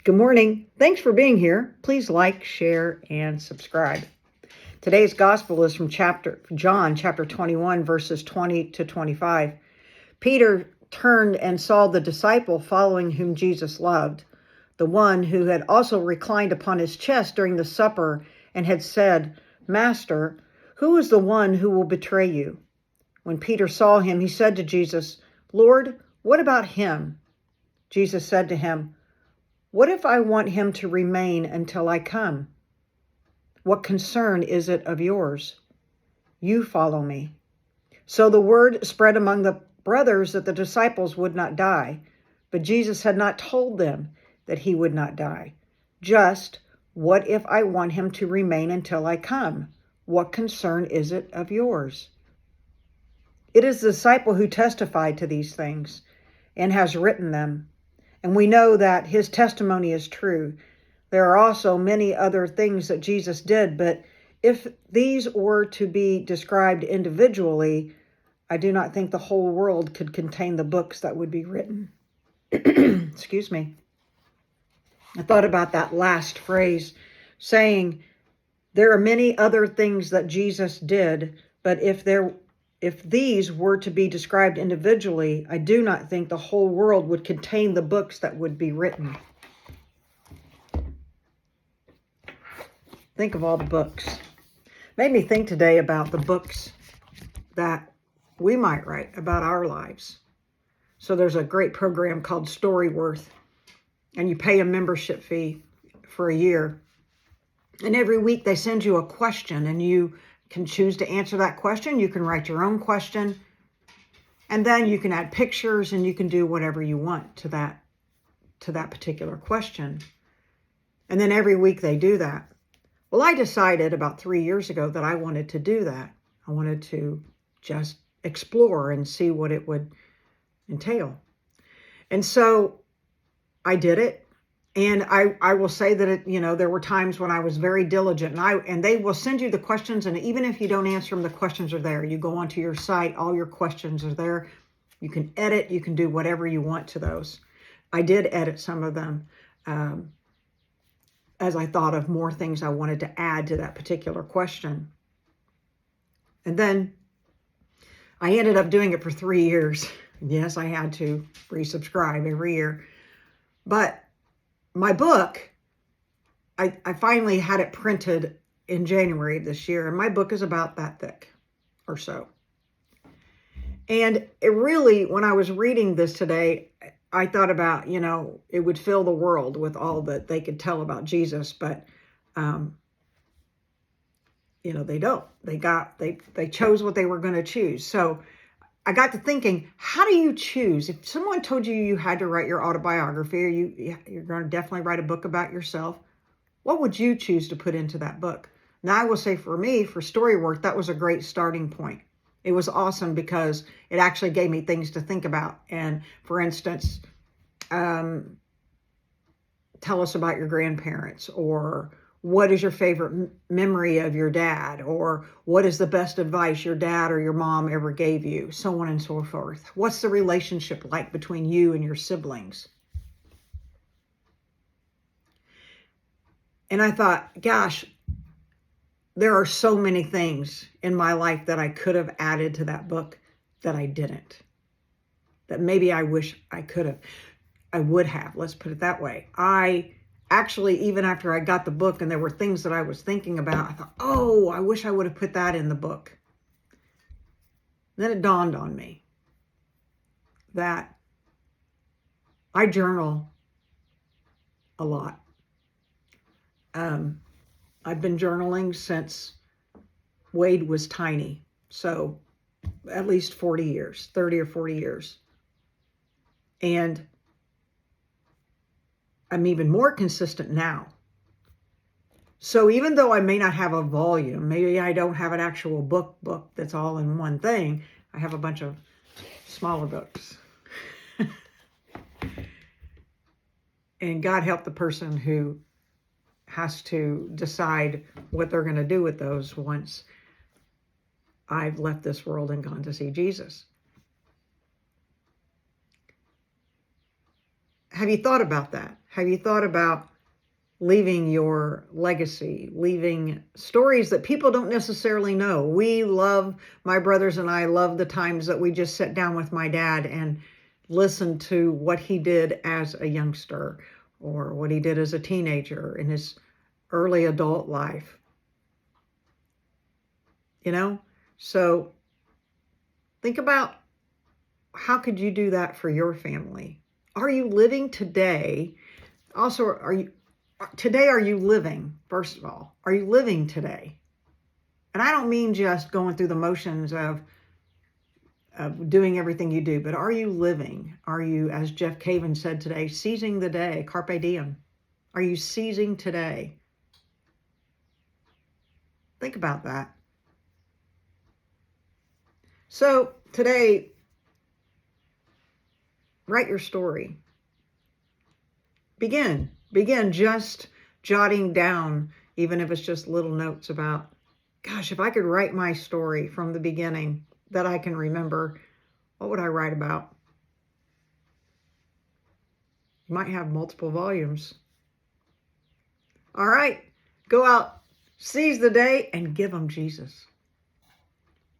Good morning. Thanks for being here. Please like, share, and subscribe. Today's gospel is from John chapter 21, verses 20 to 25. Peter turned and saw the disciple following whom Jesus loved, the one who had also reclined upon his chest during the supper and had said, "Master, who is the one who will betray you?" When Peter saw him, he said to Jesus, "Lord, what about him?" Jesus said to him, "What if I want him to remain until I come? What concern is it of yours? You follow me." So the word spread among the brothers that the disciples would not die, but Jesus had not told them that he would not die. Just, "What if I want him to remain until I come? What concern is it of yours?" It is the disciple who testified to these things and has written them. And we know that his testimony is true. There are also many other things that Jesus did, but if these were to be described individually, I do not think the whole world could contain the books that would be written. Excuse me. I thought about that last phrase, saying there are many other things that Jesus did, but if these were to be described individually, I do not think the whole world would contain the books that would be written. Think of all the books. Made me think today about the books that we might write about our lives. So there's a great program called Storyworth, and you pay a membership fee for a year. And every week they send you a question, and you can choose to answer that question. You can write your own question, and then you can add pictures, and you can do whatever you want to that particular question. And then every week they do that. Well, I decided about 3 years ago that I wanted to do that. I wanted to just explore and see what it would entail. And so I did it. And I will say that there were times when I was very diligent, and they will send you the questions, and even if you don't answer them, the questions are there. You go onto your site, all your questions are there. You can edit, you can do whatever you want to those. I did edit some of them as I thought of more things I wanted to add to that particular question. And then I ended up doing it for 3 years. Yes, I had to resubscribe every year. But my book, I finally had it printed in January of this year, and my book is about that thick or so. And it really, when I was reading this today, I thought about, it would fill the world with all that they could tell about Jesus, but, they don't. They chose what they were going to choose. So I got to thinking, how do you choose? If someone told you you had to write your autobiography, or you're going to definitely write a book about yourself, what would you choose to put into that book? Now, I will say for me, for Storyworth, that was a great starting point. It was awesome because it actually gave me things to think about. And for instance, tell us about your grandparents, or what is your favorite memory of your dad, or what is the best advice your dad or your mom ever gave you, so on and so forth. What's the relationship like between you and your siblings? And I thought, gosh, there are so many things in my life that I could have added to that book that I didn't, that maybe I wish I would have, let's put it that way. I actually, even after I got the book and there were things that I was thinking about, I thought, oh, I wish I would have put that in the book. Then it dawned on me that I journal a lot. I've been journaling since Wade was tiny, so at least 40 years, 30 or 40 years. And I'm even more consistent now. So even though I may not have a volume, maybe I don't have an actual book that's all in one thing, I have a bunch of smaller books. And God help the person who has to decide what they're going to do with those once I've left this world and gone to see Jesus. Have you thought about that? Have you thought about leaving your legacy, leaving stories that people don't necessarily know? My brothers and I love the times that we just sat down with my dad and listened to what he did as a youngster or what he did as a teenager in his early adult life. So think about, how could you do that for your family? Are you living today? Also, are you living? First of all, are you living today? And I don't mean just going through the motions of doing everything you do, but are you living? Are you, as Jeff Cavin said today, seizing the day, carpe diem? Are you seizing today? Think about that. So today, write your story. Begin just jotting down, even if it's just little notes about, gosh, if I could write my story from the beginning that I can remember, what would I write about? You might have multiple volumes. All right, go out, seize the day, and give them Jesus.